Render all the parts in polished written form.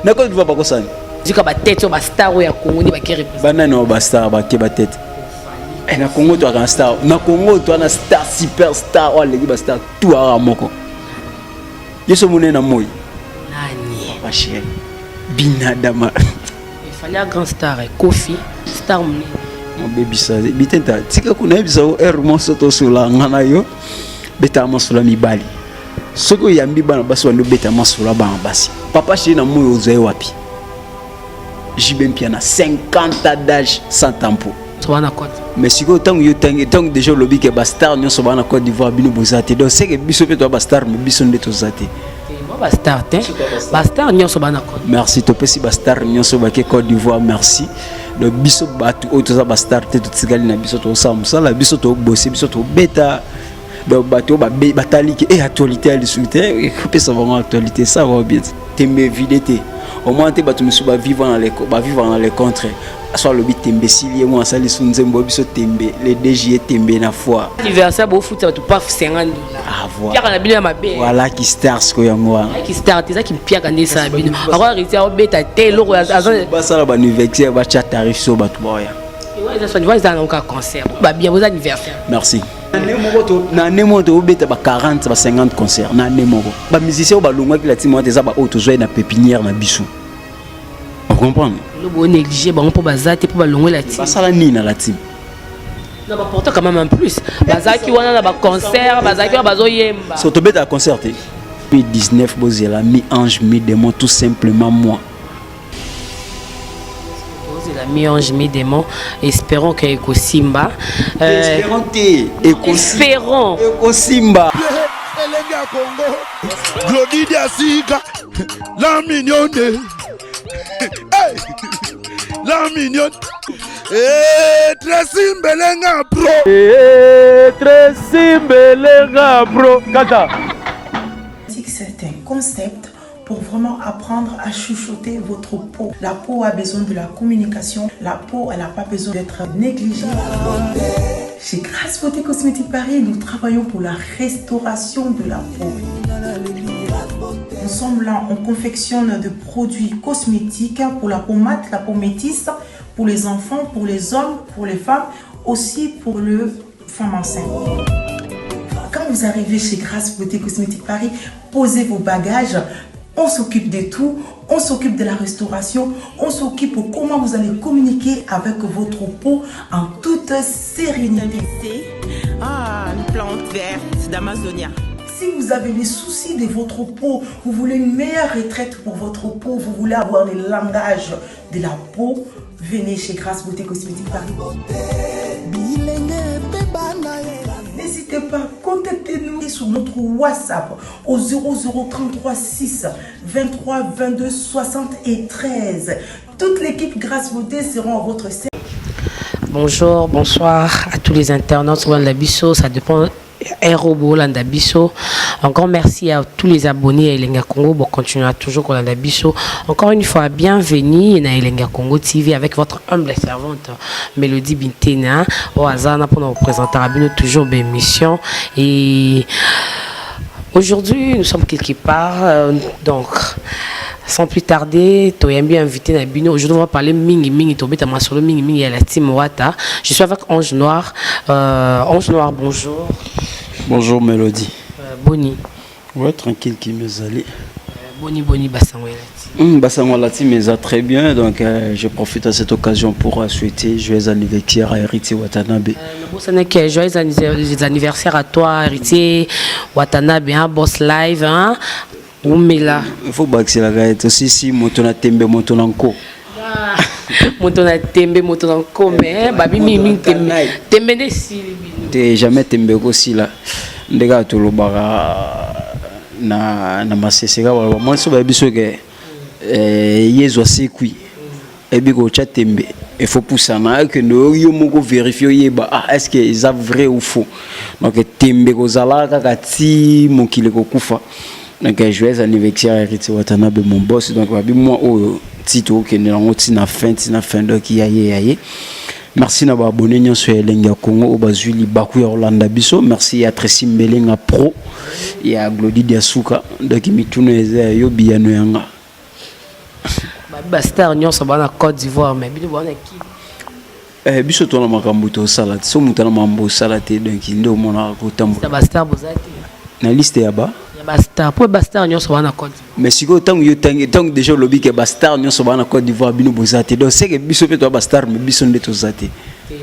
Na Côte d'Ivoire pas ça. Dika ba tête ba star ya Congo ni ba ki représenter. Banana ba star ba ki ba tête. Et na Congo tu as un star. Na Congo tu as un star superstar ou les ba star tout à moko. Yeso mone na moy. Nani? Ba chérie. Binadama. Il fallait un grand star Kofi, star moni. Mon baby ça bitenta tika kuna bisa er mo soto sula ngana yo beta masula mibali. Soko yambi bana basi wando beta masula bana basi. Papa chérie na moyo ozoe wapi? Jibem piana 50 ans d'âge sans tampon. Mais si vous avez déjà lobby que Bastard, nous sommes en Côte d'Ivoire, nous sommes donc c'est que Bissot est Bastard, mais Bissot est aux athées. Bastard, Bastard, nous sommes en Côte. Merci, tu peux si Bastard, nous sommes en Côte d'Ivoire, merci. Le Bissot battu, autres Bastard, tout ce qui est là, Bissot au Sam, ça, la Bissot au bossé, Bissot au bêta, le bateau, bataille et actualité à l'issue, et couper ça vraiment actualité, ça va bien. T'es vidété. Au moins, tu vas vivre dans les contrées. Soit le bit imbécile, moi, ça les sunzembo biso tembe, les DG tembe na foi. L'anniversaire beau foot, ça va tout pas 50 $. Ah Voilà qui stars ko yango. Qui stars, c'est ça qui me pia quand ça bino. Alors arrêter au bêta telo ba ça la anniversaire ba chat tarif so ba tout boya. Ouais, ça soit ça dans un concert. Ba bien vos anniversaires. Merci. Na nemoto beta ba 40 ba 50 concerts na nemoko. Ba musicien ba longwa ki la timo teza ba auto joie na pépinière na bisu. On comprend. Le bon négligé, bon pour bazate pour balongwe la team. Ça la nina la team. Non, bah pourtant quand même en plus. Bazaki wana na ba concert, bazaki wa bazo yemba. So to beta concert. 2019 bozela mi ange mi démon tout simplement moi. Bozela mi ange mi démon, espérons que Eko Simba. Espérons. Eko Simba. Elenga Congo. Glody Diasiga. La mignonne. Hey, la mignonne. Tracy Mbelenga Pro. Tracy Mbelenga Pro. Kata. C'est un concept pour vraiment apprendre à chuchoter votre peau. La peau a besoin de la communication. La peau, elle n'a pas besoin d'être négligée. Chez Grasse Beauté Cosmétique Paris, nous travaillons pour la restauration de la peau. Nous sommes là, on confectionne de produits cosmétiques pour la peau mate, la peau métisse, pour les enfants, pour les hommes, pour les femmes, aussi pour les femmes enceintes. Quand vous arrivez chez Grasse Beauté Cosmétique Paris, posez vos bagages, on s'occupe de tout, on s'occupe de la restauration, on s'occupe de comment vous allez communiquer avec votre peau en toute sérénité. Ah, une plante verte d'Amazonia. Si vous avez des soucis de votre peau, vous voulez une meilleure retraite pour votre peau, vous voulez avoir le langage de la peau, venez chez Grasse Beauté Cosmétique Paris. N'hésitez pas, contactez-nous sur notre WhatsApp au 0033 6 23 22 73. Toute l'équipe Grasse Beauté sera à votre service. Bonjour, bonsoir à tous les internautes sur Landabiso, ça dépend. Aérobo Landabiso. Encore merci à tous les abonnés à Elenga Congo. Bon, continuez toujours avec Landabiso. Encore une fois, bienvenue à Elenga Congo TV avec votre humble servante Mélodie Bintena. Au hasard, pour nous présenter à toujours des missions. Et aujourd'hui, nous sommes quelque part. Donc, sans plus tarder, tu es bien invité à Bino. Aujourd'hui, on va parler Mingi, Tobeta Masolo, Mingi, à la team Wata. Je suis avec Ange Noir. Ange Noir, bonjour. Bonjour Mélodie. Boni. Ouais, tranquille, qui me allait. Boni, Bassangwelati. Bassangwelati me va très bien, donc je profite de cette occasion pour souhaiter joyeux anniversaire à Héritier Watanabe. Joyeux anniversaire à toi, Héritier Watanabe, hein, Boss Live. Hein. Il faut baxer la galette aussi si motona tembe motona nko. Motona tembe motona nko mais babi mi tembe ne si t'es jamais tembe aussi là. Ndega to lobara na maseseka wala moi so babi so ke yezo sekui ebi ko cha tembe il faut pousser na que no yo moko vérifier yeba est-ce que c'est vrai ou faux. Donc tembe ko zala kaka ti mokile ko kufa. Donc joyeux anniversaire à Héritier Watanabe mon boss. Donc moi au titre que nous na fin donc yaye. Merci na ba abonné nyo sur Elenga Congo au bazuli baku ya Orlando biso. Merci à Tracy Mbelenga Pro et à Glody Diasuka donc mituna eza yo biyano yanga. Bastar nyonso bana Côte d'Ivoire mais bino bana qui biso tona makambo to sala so mutana mambo sala te donc ndo mona ko tambo Bastar bozati na liste ya ba Bastar pour Bastar nyonso bana Côte d'Ivoire mais si ko tango yo tango déjà lobby ke Bastar nyonso bana Côte d'Ivoire bino bozati donc c'est que biso pe to Bastar mais biso ndeto zati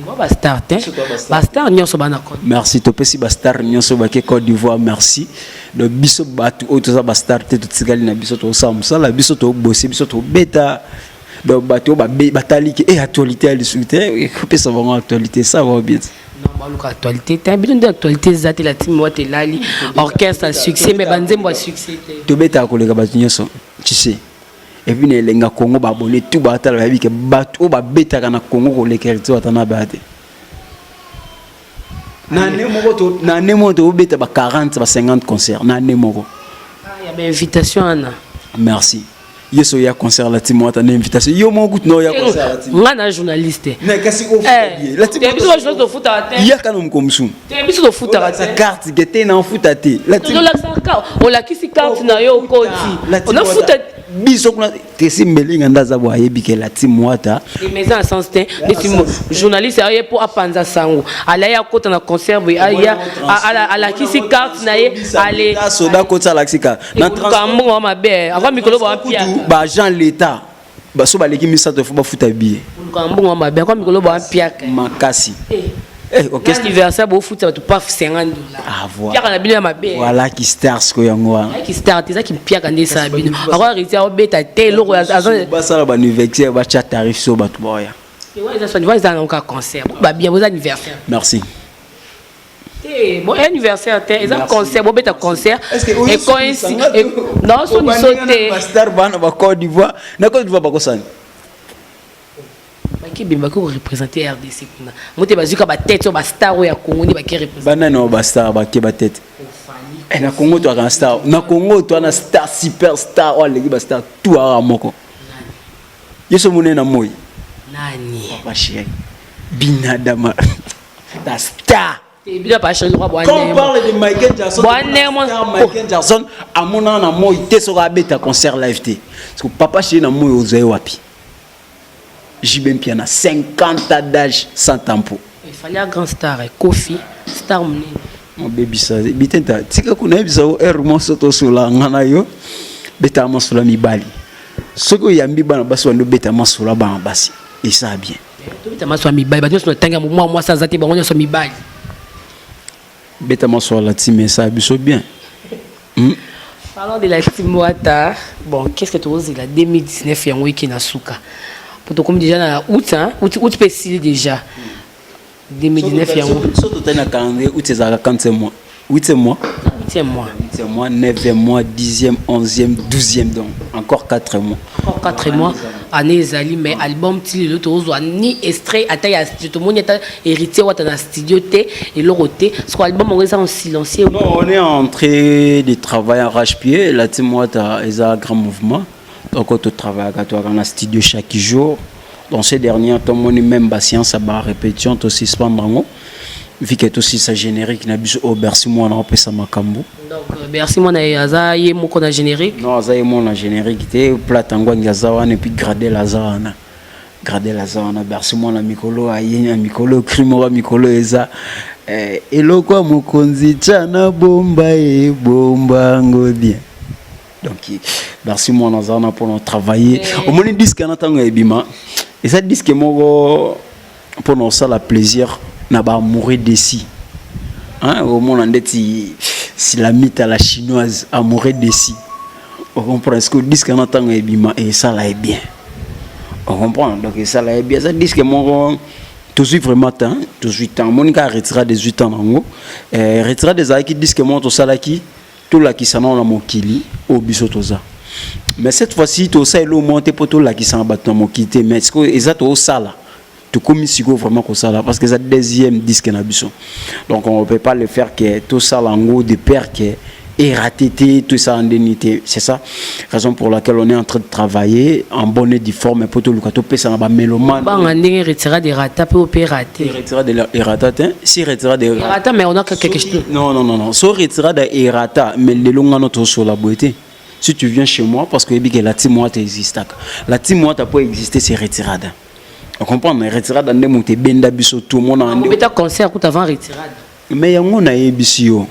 moi Bastar te Bastar nyonso bana Côte merci to pesi Bastar nyonso ba ke Côte d'Ivoire merci donc biso batu o to za Bastar te to tsikali na biso to samsala biso to bosser biso to beta donc bateau batali qui est actualité à discuter et couper ça vraiment actualité ça va bien non bah le actualité t'as besoin d'actualité zati la team moi t'es lali orchestre à succès mais banzembo à succès to beta ko lega batu nyoso tu sais et puis les lenga Congo ba abonné tout batala ba bi ke bateau ba beta kana Congo ko lekerito atana bate na nemo to beta ba 40 ba 50 concerts na nemo il y a une invitation Anna merci yeso ya concert la team wata na invitation yo mo gut no ya concert la team ngana journaliste na kasi o la team biso journaliste do foot à terre ya kana mkomsu biso do foot à terre carte gete na foot à terre la team la carte on la kisi carte na yo koti on a foot biso kuna tesi mbelinga ndaza bwa yebi ke la team wata mais en sens te journaliste aye pour apanza sango ala ya kota na concert ya ala kisi carte na ye ale soda kota la kisika na kambo ma be avant mikolo ba pia ba Jean l'état ba so ba leki misato fo ba futa biye kambo ma be avant mikolo ba pia makasi ok anniversaire bo futa tu pas $50 ah voilà pia kana bino ma be voilà qui stars ko yango qui stars ça qui pia kana sa bino alors retirer obeta te loko ba sala ba anniversaire ba chat tarif so ba to boya et ouais ça va dans un concert ba bien vos anniversaire merci bon anniversaire te ils ont concert bon beta concert et coïncide non son sauté star bana ba Côte d'Ivoire na Côte d'Ivoire ba ko sani qui bimba ko représenter RDC kuna moté bazuka ba tête ba star ya Congo ni ba qui représenter bana no ba star ba ke ba tête na Congo to ka star na Congo to na star superstar o legi ba star tout a moko yeso mune na moyi nani ba chéri binadama ta star bila pas chéri roi boane quand on parle de Michael Jackson Michael Jackson amona na moyi te so ka beta concert live te parce que papa chéri na moyi ozoe wapi Jibem Piana 50 ans d'âge sans tampon. Il fallait un grand star, Kofi, star mné. Mon baby ça, bitenta. Tika kuna bisa o ermo soto sula ngana yo. Beta masula mi bali. Soko ya mbi bana baso ndo beta masula bana basi. Et ça bien. Beta masula mi bali, bato tanga moi ça zati bango so mi bali. Beta masula time ça biso bien. Parlons de la team Wata. Bon, qu'est-ce que tu oses la 2019 yango iki na suka. Comme déjà dans août spécial déjà 2019 yango surtout tena calendrier août c'est 45 mois 8e mois 9e mois 10e 11e 12e donc encore 4 mois encore 4 mois année ezali mais album ti le tozo ni extrait ata ya tout le monde est héritier wata na studio te et le roté ce album on est en silencieux non on est en train de travailler arrache-pied la team wata est un grand mouvement. Donc, on travaille dans le studio chaque jour. Dans ces derniers temps, on est même patience à répétition, aussi suspendre. Vu que aussi ça générique, n'a plus au Bercy moi on a appelé ça Makambo. Donc Bercy moi na azaye mo qu'on a générique. Non, azaye moi na générique té platango ngazawana et puis grader la zana. Grader la zana Bercy moi na mikolo ayenya mikolo krimo mikolo eza eloko mokonzi chana bomba e bomba ngodia. Donc merci moi nazana pour travailler au moins disque na tango ebima et ça disque mo pour nous ça la plaisir na ba mourir d'ici hein au moins ndeti si la mythe à la chinoise à mourir d'ici on comprend ce que disque na tango ebima et ça là est bien on comprend donc ça là est bien ça disque mo toujours vraiment temps 18 ans monika retira 18 ans nango retira des aki disque mo to sala ki tout la qui s'en a mokili au bisotoza mais cette fois-ci tout ça est le monté pour tout la qui s'en bat dans mokité mais est-ce que exact au sala tout comme si vraiment comme ça là parce que c'est deuxième disque na biso donc on peut pas le faire que tout ça en gros de père que et raté tout ça en indemnité c'est ça raison pour laquelle on est en train de travailler en bonne et due forme pour tout le cas tout peut ça ba mélomane ba ngandé retirer des rata peut opérater retirer des errata si retirer des errata mais on a quelque chose non so retirer des errata mais le longa notre sur la beauté si tu viens chez moi, parce que la team moi existe. La team moi peut exister, c'est retirade. On comprend, mais retirade, on est benda biso tout le monde. On est concert avant retirade. Mais on a un bisio.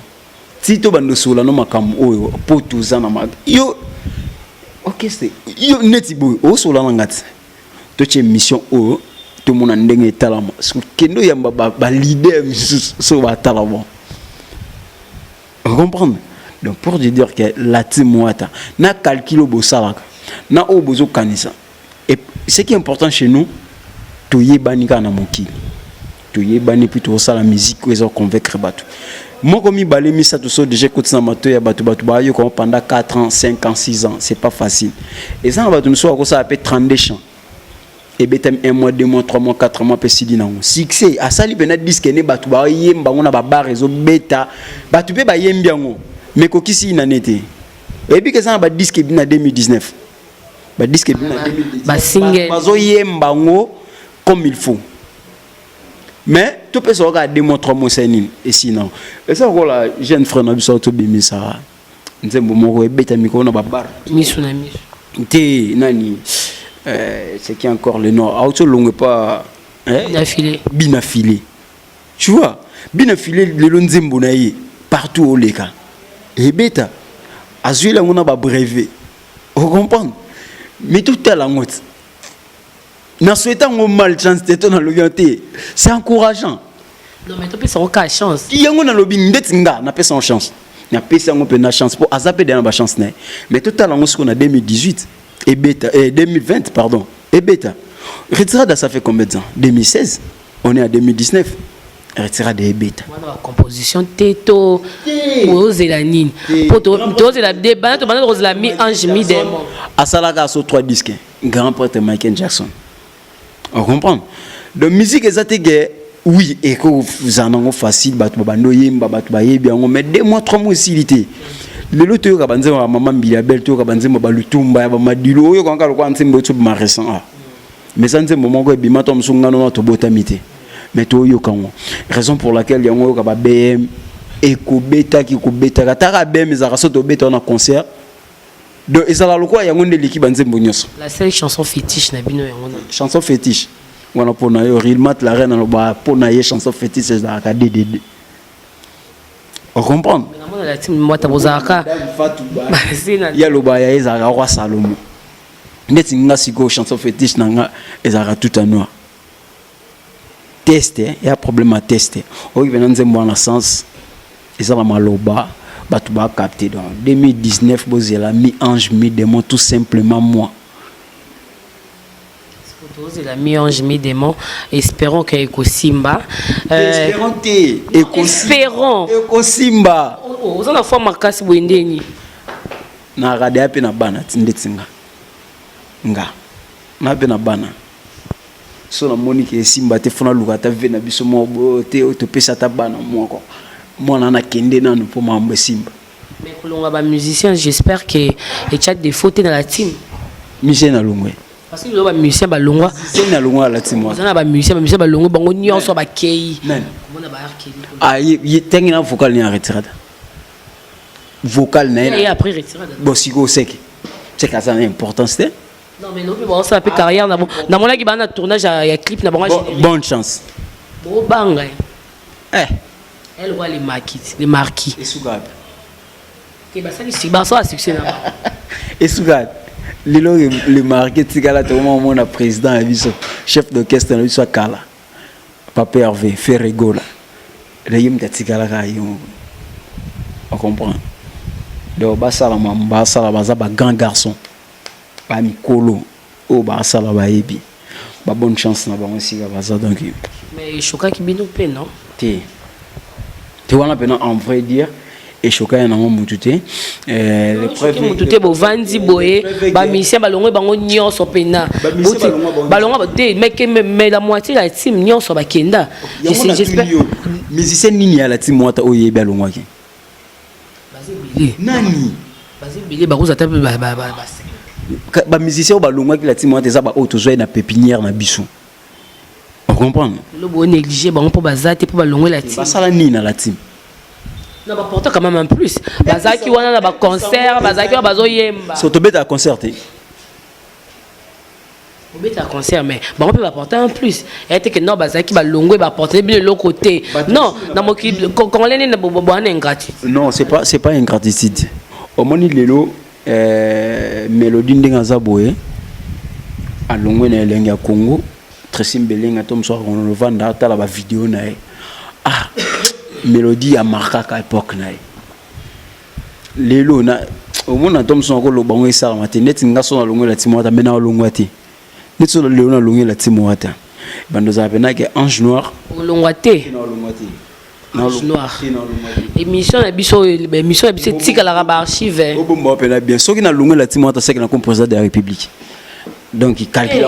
Si tu vas nous souler, nous makam oyo pour tous en amag. Yo, ok c'est. Yo netibo, o souler nangat. Tu as une mission oyo, tout le monde a ndenge talama. Kendo yamba ba leader sur ba talama. On comprend. Donc pour te dire que la team wata na calculo bosalaka na o bozo kanisa. Et ce qui est important chez nous, to yebanika na mokili. To yebani puis to sala musique ko ezo convaincre bato. Moi comme balé mi ça tout ça déjà côté na mato ya bato ba yo comme pendant 4 ans, 5 ans, 6 ans, c'est pas facile. Et ça bato nous so ko ça appelle 32 chants. Et betem 1 mois, 2 mois, 3 mois, 4 mois pe sidi na succès a sali bena disque ne bato ba yemba ngona ba bar ezo beta bato pe ba yembi ngo. Mais kokisi ina nete. Et puis que ça ba disque bina 2019. Ba disque bina 2019. Ba single. Bazo yemba ngo comme il faut. Mais tout peut se regarder 2 mois 3 mois c'est nini et sinon. Et ça voilà jeune frère na biso to bimi ça. Nzembo moko ebeta miko na ba bar. Misu na misu. Té nani c'est qui encore le nom auto longue pas Binafilé. Binafilé. Tu vois, binafilé le lonzembo na yi partout au leka. Et bêta, à celui-là, on a pas brevet. Vous comprenez? Mais tout est la note. Dans ce temps, on a mal chance d'être dans l'orienté. C'est encourageant. Non, mais tu peux savoir quelle chance. Il y a un lobby, on a pas son chance. On a pas son chance pour azaper dans la chance. Mais tout à l'heure, on a 2018 et bêta, 2020, pardon. Et bêta. Retirada, ça fait combien de temps? 2016. On est à 2019. Retirada et bêta. La composition Teto, Rose et la Nine. Pour Rose et la débat, tu vas Rose la mi ange mi démon. À Salaga, sur 3 disques. Grand prêtre Michael Jackson. On comprend? De musique, exactement. Oui, et que vous en avez facile, mais 2 mois, 3 mois aussi, le lot de maman Bilabel, tu as Balutumba, Madilo, tu as récent. Mais ça, c'est un moment où il y a un botamité. Mais tu as raison pour laquelle il y a un BM, Eko Beta, qui est Beta, Katara BM, ils ont Beta en concert. Donc, il y a l'équipe la seule chanson fétiche, chanson fétiche. On a pour naïe, Rilmat, la reine, on a pour naïe, chanson fétiche, c'est la DDD. On comprend? Il y a le bail, il y a le roi Salomon. Net une chanson fétiche, il y a tout à noir. Tester, il y a un problème à tester. On y vient dans le sens, il y a la maloba, tu vas capter. En 2019, vous avez mis ange, mi démon, tout simplement moi. Vous avez mis ange, mi démon. Espérons qu'il y ait Simba. Espérons. Simba. Vous avez fait marquage Wendeni. Na radio pe na bana tindetsinga. Nga. Na pe na bana. So na Monique Simba te fona lukata ve na biso mo te to pesa ta bana moko. Moi na kende na pour mambo Simba. Mais kolonga ba musicien, j'espère que et chat des fautes dans la team. Musicien na longwe. Parce que ba musicien ba longwa. C'est na longwa la team. Vous ba musicien ba longwa bango nyonso ba kei. Comment na ba arkeli. Ah yi tengi na vocal ni en retraite. Vocal na. Et après retirade. Bon siko sec. C'est que ça a une importance. Non mais non, bon ça fait carrière na bon. Na mona ki ba na tournage ya clip na bango. Bonne chance. Bon banga. Elle voit les marquis. Et Sougad. Et bah ça c'est bah ça succès là. Et Sougad. Le marquis tigala tout moment mon président et chef d'orchestre na biso Kala. Papa Hervé Ferrego là. Le yim tigala ka yim. On comprend. Donc basala basala bazaba grand garçon. Ba mikolo o basala ba yebi. Ba bonne chance na bango siga baza donc. Mais choka ki bino pe non? Tu vois maintenant en vrai dire et choqué na mo mututé l'épreuve mututé bo vandi boye ba mission balongo bango nyonso pena balongo ba te mais la moitié la team nyonso ba kenda j'espère musicien nini à la team mota oye balongo ki nani bazi bilé ba roza tape ba musicien balongo ki la team mota za ba auto na pépinière na biso. On comprend. Le bon négligé, bon pour bazate pour balongo la team. Basala ni na la team. Non, bah pourtant quand même en plus. Bazaki wana na ba concert, bazaki wa bazo yemba. So to beta concert. Au beta concert mais bah on peut apporter en plus. Et que non bazaki ba longo ba porter bien de l'autre côté. Non, na moki quand on l'est na bobo gratuit. Non, c'est pas ingratitude. Au moni lelo mélodie ndinga zaboye. A longo na elenga Congo. Très Belenga tom soir on le vend dans la vidéo na. Ah, mélodie a marqué à l'époque na. Lelo na au monde tom son ko lo bango isa matin net nga so na longo la timota mena longo ati. Net so le na longo la timota. Bando za pena que Ange Noir. Longo ati. Ange Noir. Émission na biso émission na biso tika la archive. O bomba pena bien so ki na longo la timota c'est que na comme président de la République. Donc il calcule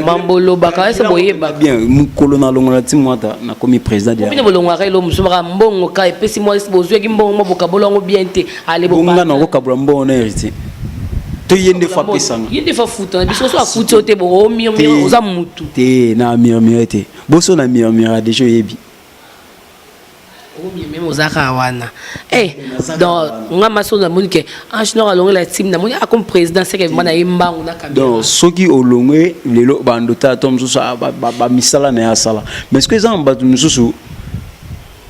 Mambolo baka c'est boye ba bien mu colonel longola timwata na comme président de la bolongo relo musumaka mbongo ka epesi moi bozwe ki mbongo boka bolongo bien te ale bonga na ko kabula mbongo na hérité to yende fa pesanga yende fa futa biso so afuti te bo mi oza mutu te na mi te boso na mi déjà yebi même ozaka wana donc nga maso na monike Ange Noir alonge la team na moni comme président c'est que mana imbangu na caméra donc soki olonge lelo bandota tom so ba misala na ya sala mais ce que ça mbatu mususu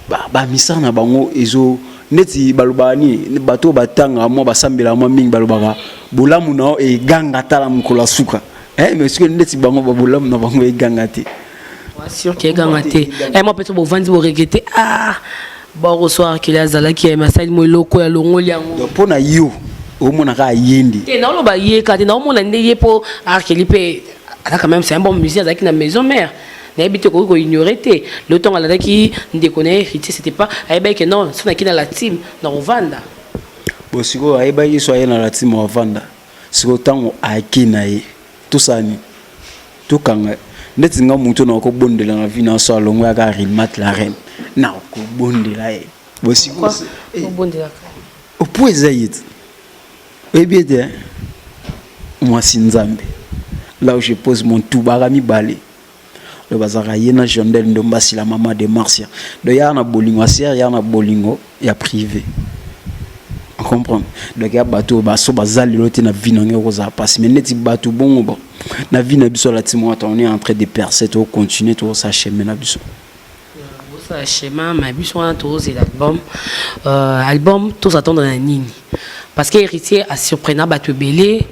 ba misala na bango ezo neti balubani bato batanga mo basambela mo mingi balubaka bolamu na e ganga tala mukola suka mais ce que neti bango ba bolamu na bango e ganga te sûr qu'il est gagné. Et moi peut-être vous vendez vous regretter bon recevoir qu'il a zala qui est massage moi loko ya longo liango. Donc pour na yo au mona ka yendi. Et non lo ba yé ka na mona ndeye po arkelipe quand même c'est un bon musicien avec na maison mère. N'habite ko ignorer té le temps ala qui déconner héritier c'était pas ayeba que non sonaki na la team na Rwanda. Bon siko ayeba yi so na la team Rwanda. Siko tango akina yi tout ça ni tout kanga ndeti nga mutu na ko bondela na vie na so longo ya ka rimat la reine na ko bondela e bosi ko bondela o poeza yit e bien de moi sinzambe là où je pose mon tout barami balé le bazara yena jondel ndomba si la maman de Marcia do ya na bolingo ser ya na bolingo ya privé on comprend donc ya bateau ba so bazali lote na vie na ngeko za passe mais neti bateau bongo bon na vie na biso la timota on est en train de percer to continuer to sa chemin na biso sa chemin ma biso on to c'est album tous attendre na nini parce que héritier a surprenant bateau belé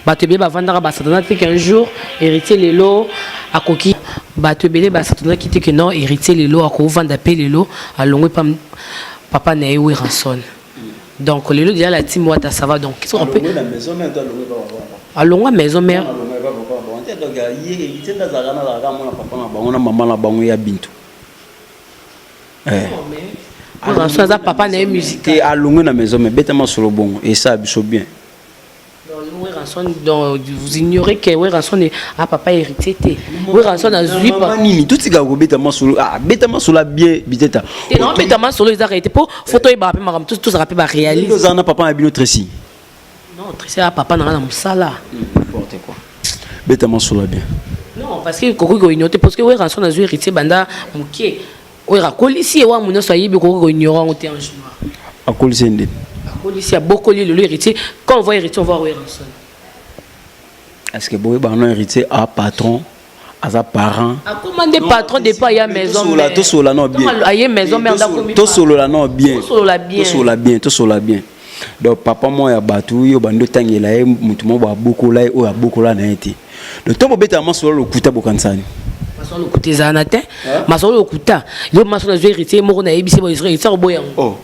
ba vendre ba satana qu'un jour héritier lelo a coquille bateau belé ba satana qui dit que non héritier lelo a ko vendre appeler lelo a longo papa na ewe ranson. Donc les déjà la team Wata ça va donc qu'est-ce qu'on peut à longue maison mère donc il était dans la papa na bango na maman na bango ya bintu pour ça papa na musique et à longue na maison mais bêtement sur le bon et ça biso bien donc vous ignorez que ouais rançon a papa hérité ouais rançon a zui papa nini tout ce gars bêtement sur la bien biteta non bêtement sur les arrêtés pour photo et ba maram tout ça rappelle ba réaliser nous en a papa na bino Tracy non Tracy a papa na musala n'importe quoi bêtement sur la bien non parce que koko ignorer parce que ouais rançon a zui hérité banda muké ouais rakolisi wa muno so yibi koko ignorer on était en Noir akolisi ndé il y a beaucoup de l'héritier. Quand on voit héritier, on voit Ranson. Est-ce que vous avez héritier à patron, à sa parent? Comment des patrons de pas y a maison mère? Tout cela non bien. Il y a maison mère tout cela non bien. Tout cela bien. Tout cela bien. Donc papa moi ya batu yo bando tangela e mutu mo ba beaucoup là o ya beaucoup là na été. Le temps bobeta ma solo kuta bokansani. Maso lo kuta zanate. Maso lo kuta. Yo maso na héritier mo na ebisi bo héritier boyango. Oh.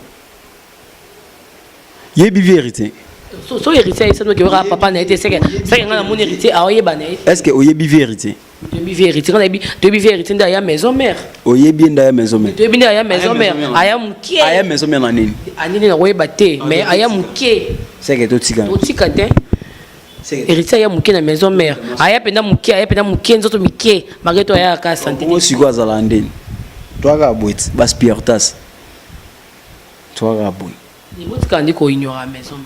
Yebi vérité. So héritier ça nous que papa na été c'est que mon héritier a oyeba na. Est-ce que oyebi vérité? Debi vérité on a bi debi vérité nda ya maison mère. Oyebi nda ya maison mère. Debi nda ya maison mère. Aya mukie. Aya maison mère na nini? Anini na oyeba te mais aya mukie. C'est que totika. Totika te. Héritier aya mukie na maison mère. Aya penda mukie nzoto mikie. Mageto aya ka santé. Moi suis quoi za landine. Toi ga boit bas piertas. Toi ga boit. Les mots quand dit qu'on ignore la maison.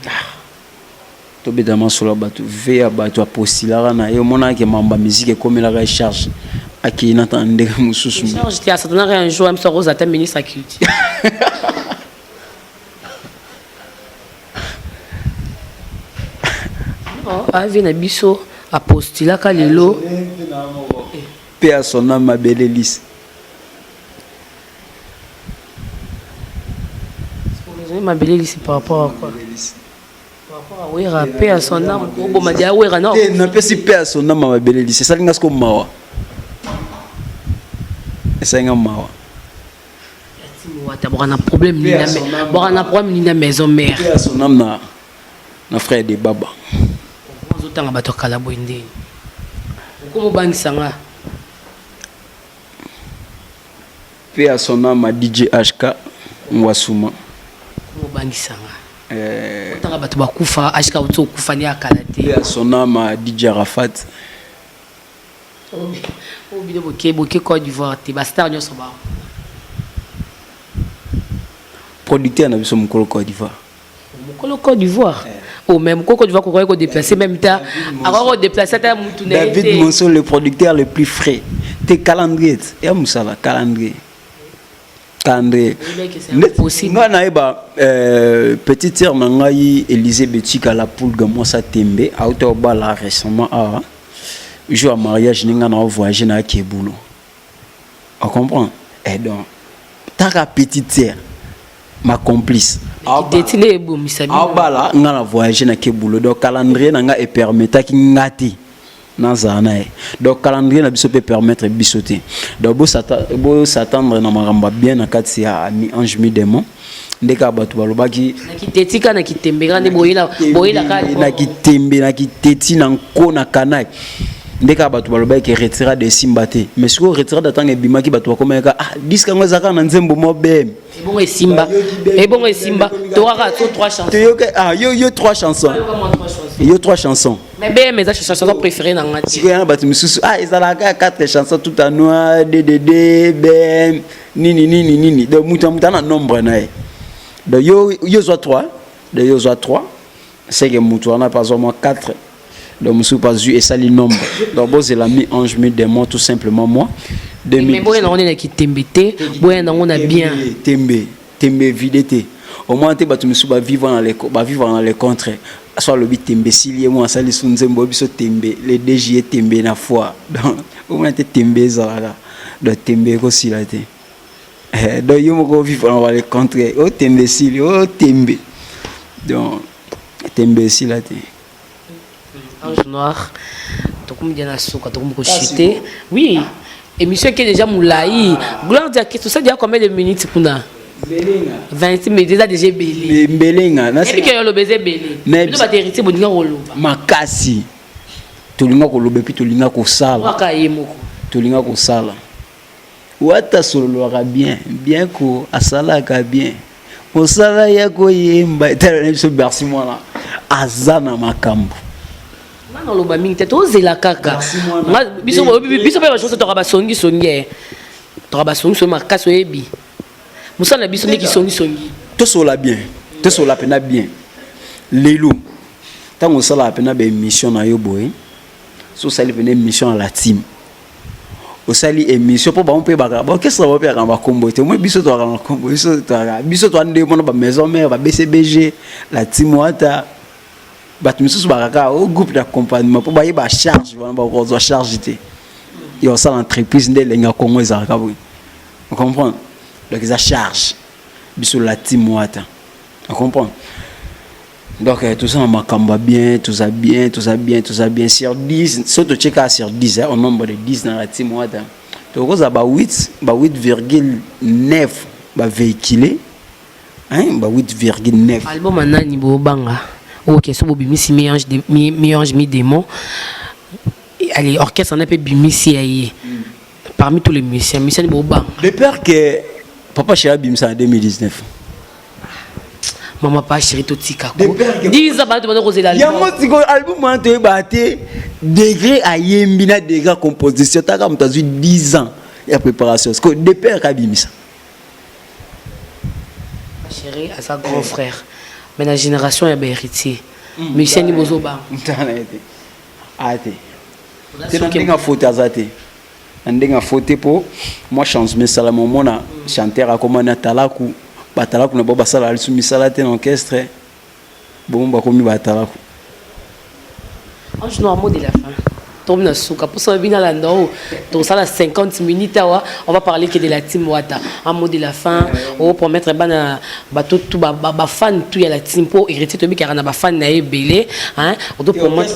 To bedama sur la bateau, veille bateau apostila na yo mona ke mamba musique comme la recharge. Aki natande mususu. Charge t'es à Satana un jour même ça rose à ta ministre à culture. avi na biso apostila ka lelo Paix à son âme, ma belle Elise. ma belle c'est par rapport à quoi? Par rapport à Wera, paix à son âme. Bon, m'a dit à Wera, non. Non, pas si paix à son âme, ma belle Elise. C'est ça qui est comme mawa. C'est ça qui est mawa. On a un problème, on a un problème ni la maison mère. Paix à son âme, na frère de Baba. On a un bateau Kalaboinde. Comment bangisanga? Paix à son âme, DJ HK Mwasuma. Comment bangisanga? On a bateau Bakufa, HK Auto Kufani à Kalate. Paix à son âme, DJ Rafat. Oh, bien boké Côte d'Ivoire, t'es bastard nyo soba. Producteur na biso mukolo Côte d'Ivoire. Mukolo Côte d'Ivoire. Oh, même Côte d'Ivoire qu'on déplacer même temps. Alors on déplace ta moutoune. David Monson, le producteur le plus frais. T'es calendrier. Et Moussala calendrier. Calendrier. Moi naïba petite sœur nangai Elisabeth à la poule moi ça tembe à hauteur bala récemment à jour à mariage ninga na voyager na Kebulo. On comprend. Et donc ta petite sœur ma complice détile bon misabi abala nga na voyager na Kebulo donc calendrier nanga et permettre ki ngati na zana donc calendrier na biso peut permettre bisoter donc bo s'attendre na maramba bien na kati ya mi ange mi démon ndeka batu balobaki na kitetika na kitembera ne boyela ka na kitembe na kiteti na nko na kanai ndeka batu balobaki retira de simbate mais si on retira datanga bimaki batu bakomeka disque ngo zaka na nzembo mo bem bon simba tu auras 3 chansons yo 3 chansons yo 3 chansons mais bem mes chansons préférées na ngati si ko batu misusu ezalaka 4 chansons tout à noir DDD bem nini donc muta na nombre na donc yo zo 3 de yo zo 3 c'est que mutu na pas au moins 4 donc monsieur pas vu et ça le nombre donc bon c'est l'ami ange mi démon tout simplement moi mais bon on est qui tembete bon on a bien tembe vidété au moins te batu monsieur ba vivre dans les contres soit le bit tembe silier moi ça les sunzembo biso tembe les DG tembe na foi donc au moins te tembe ça donc tembe ko silate donc yo mo vivre dans les contres au tembe silier au tembe donc tembe silate Ange Noir, tokum diana soka tokum ko chité. Oui, émission qui est déjà moulaï. Gloire dia que tout ça dia combien de minutes kuna? Belenga. 20 minutes déjà belé. Belenga, na c'est que le baiser belé. Nous ba héritier boninga roloba. Makasi. Tolinga ko lobe puis tolinga ko sala. Waka yemoko. Tolinga ko sala. Wata solo bien ko asala ka bien. Ko sala ya ko yemba tala so bersi moi là. Azana makambo. Non lo ba mingi te to zela kaka biso pe ba chose to ba songi so makaso ebi musana biso ndiki songi to sola pena bien lelo tango sala pena be émission na yo boy so sali pena émission à la team o sali émission po ba on pe ba qu'est-ce que ça va faire ba combo te moi biso to ba combo biso to ande mo ba maison mère ba BCBG la team wata batu misusu baraka au groupe d'accompagnement pour bailler ba charge ba ko charge té yo ça l'entreprise ndé lenga Congo ezaka boy on comprend donc ils a charge biso la team wata on comprend donc tout ça makamba bien tout ça bien sur 10 surtout checker sur 10 au nombre de 10 dans la team wata donc ça ba 8,9 ba véhiculé hein ba 8,9 album anani bo banga. Ok, so bimisi mélange mi démon. Allez, orchestre on a peu bimisi parmi tous les musiciens ni boba. De peur que papa chéri bimisa en 2019. Maman pas chéri to tika ko. 10 ans ba to ko zela. Ya mo tiko album man to baté degré à yembina degré composition ta comme t'as 10 ans ya préparation. Parce que de peur ka bimisa. Chéri à sa grand frère. Mais la génération est héritier. Musicien ni bozoba. Ate. C'est un faute azate. Ndenga faute pour moi chance mais ça la mona chanteur a comment na talaku batalaku na baba sala al sumi salate en orchestre. Bon ba komi batalaku. Ange Noir, mot de la fin. Tombe na souka. Pour ça, bien la ndao. Donc ça, la 50 minutes, on va parler que de la team Wata. Un mot de la fin. On va promettre bateau tout fan tout y a la team pour hériter Tobi car on a fan naé belé. Hein? On doit promettre.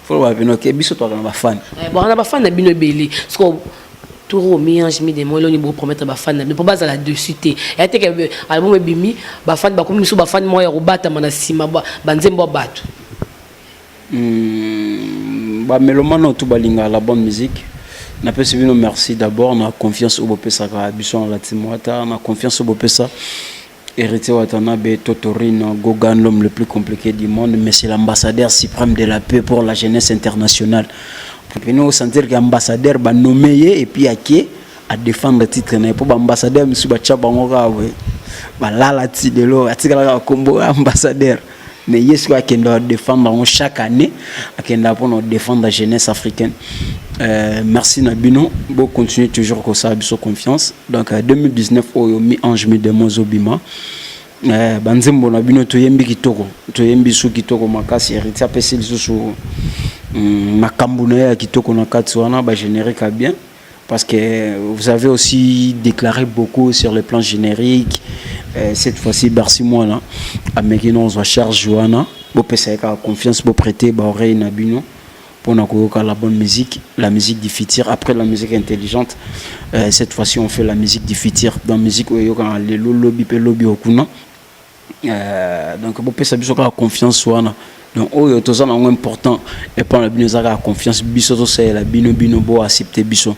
Faut voir bien que biso toi on a fan. Bon, on a fan na bino belé. Parce que tout romi ange mi des mots là on va promettre fan. Mais pour base à la dessus té. Et à te que album bimi fan ba comme miso ba fan moi ya robata mana sima ba banzembo bato. Bah mélomane tout balinga la bonne musique. Na pe sivino merci d'abord na confiance au bopesa ka biso la timwata na confiance au bopesa héritier Watanabe Totorine Gogan l'homme le plus compliqué du monde mais c'est l'ambassadeur suprême de la paix pour la jeunesse internationale. Pour nous sentir qu'ambassadeur ba nommé et puis à défendre le titre na pour ambassadeur monsieur ba tchaba ngoka we ba la ti de lo atikala kombo ambassadeur. Mais il y a qui doit défendre chaque année, qui doit défendre la jeunesse africaine. Merci Nabino, bon continuer toujours comme ça, avec confiance. Donc 2019, au mi ange mi demo zobima. Banzembo Nabino toyembi kitoko, toyembi su kitoko makasi héritier apesi su makambuna ya kitoko na katsuana ba générique bien. Parce que vous avez aussi déclaré beaucoup sur le plan générique. Cette fois-ci, merci moi là. À Mekino, on se charge Joana. Vous pouvez confiance, vous prêter, vous oreille Nabino pour nous la bonne musique, la musique du futur. Après la musique intelligente, cette fois-ci, on fait la musique du futur. Dans la musique où il y a les lobby okuna. Donc vous pouvez la confiance Joana. Donc oh yo tozana important et pas la bino zaka confiance biso to c'est la bino bo accepter biso.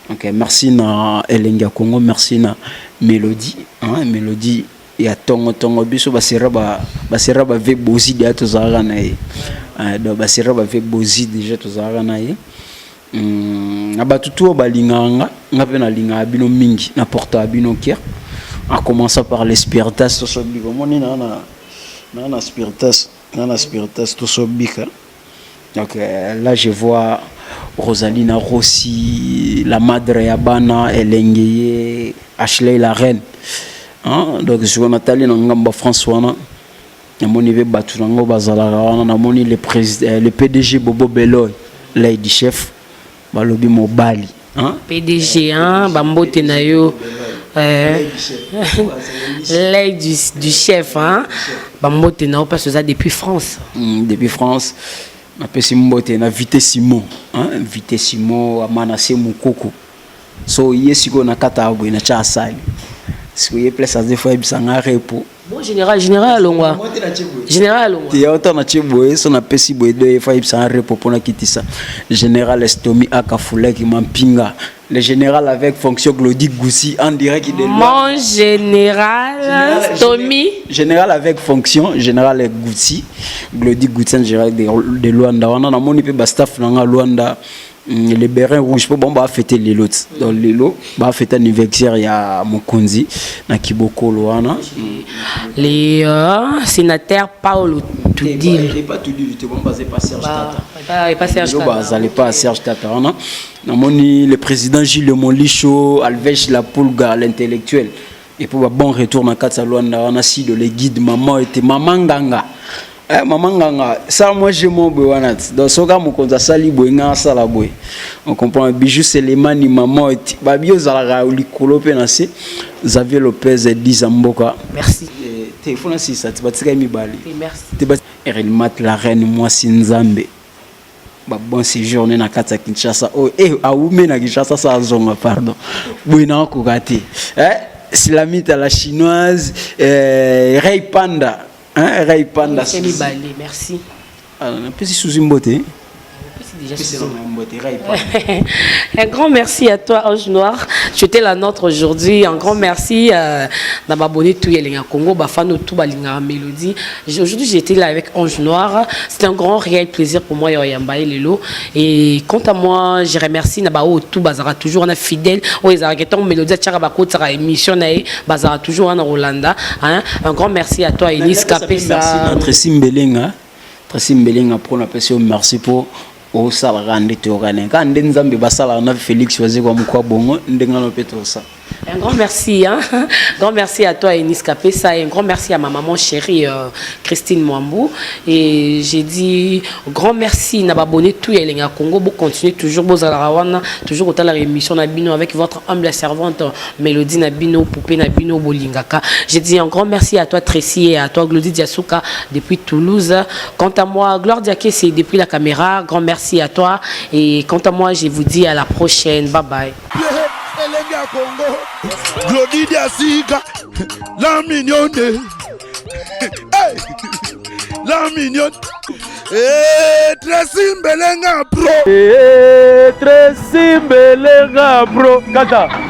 OK, merci na Elenga Congo, merci na Mélodie, hein, Mélodie ya tongo biso basera ba ve bozi dia to zaka na ye. Donc basera ba ve bozi déjà to zaka na ye. Abatutu balinganga ngape na linga bino mingi na porta bino kier. En commençant par l'espiritas to so bigo moni na spiritas. Dans spiritas tout ça bika. Donc là je vois Rosalina Rossi, la Madre Yabana, Elengeye, Ashley la reine. Hein? Donc je vois Nathalie Ngamba François na moni ve batu nango bazala na moni le PDG Bobo Beloy, lady chef balobi mobali. Hein? PDG hein bambote na yo l'aide du chef hein bambote na parce que ça depuis France na pesi mbote na Vité Simon hein Vité Simon amanase mukoko so yesiko na kata abwe na cha asali siko ye place as des fois bisanga repo bon général longwa ti autant na cheboe so na pesi boe de fois bisanga repo pona kitisa général Estomi akafule ki mampinga le général avec fonction Glody Goussi en direct de mon général Tommy général avec fonction général Goussi Glody Goussi en direct de Luanda on a moni pe ba staff na Luanda les bérins rouges pour bon ba fêter les lots dans les lots ba fêter anniversaire ya Mokonzi na Kiboko Luana les sénateurs Paolo Tudil pas Tudil tu bon basé pas Serge Tata pas Serge Tata ça allait pas Serge Tata na moni le président Gilles Molicho Alvèche la Pulga l'intellectuel et pour un bon retour dans Katsa Luanda on a si de les guides maman était maman Nganga maman Nganga ça moi j'ai mon bewanat dans ce cas mon compte sali boinga sala boy on comprend bijou c'est les mani maman babio zala likolo pe na se Xavier Lopez 10 Mboka merci téléphone si ça tu batika mi bali merci Eril Mat la reine moi Sinzambe ba bon séjourné na Katsa Kinshasa oh aoume na Kinshasa ça zonga pardon boina ko gati Slamite à la chinoise Ray Panda. Hein, Ray Panda. Merci. Un petit sous-imboté. Un grand merci à toi, Ange Noir. Tu étais la nôtre aujourd'hui. Un grand merci à m'abonner tout Yelinga Congo, Bafano tout Balinga Mélodie. Aujourd'hui, j'étais là avec Ange Noir. C'était un grand réel plaisir pour moi, Yambaye Lelo. Et quant à moi, je remercie Nabao tout Bazara toujours on a fidèle. Oh, ils arrêtent Mélodie Tcharabako Tsara émission Bazara toujours en Rolanda. Un grand merci à toi, Enis Kapesa. Tracy Mbelenga. Tracy Mbelenga pour la personne merci pour au salarié de Togane. Quand Nzambe basala na Félix choisi comme quoi bongo ndenga no peto ça. Un grand merci, hein? Grand merci à toi, Enis Kapesa, et un grand merci à ma maman chérie, Christine Mwambou. Et j'ai dit grand merci, n'a pas abonné tout et les Congo, vous continuez toujours, vous allez toujours autant la émission Nabino avec votre humble servante Mélodie Nabino, Poupée Nabino, Bolingaka. J'ai dit un grand merci à toi, Tracy, et à toi, Glody Diasuka, depuis Toulouse. Quant à moi, Gloire Diaké, c'est depuis la caméra. Grand merci à toi. Et quant à moi, je vous dis à la prochaine. Bye bye. Elenga Congo, Glody Diasika, la mignonne, hey, la mignonne, Tracy Mbelenga Pro, Tracy Mbelenga Pro, Kata.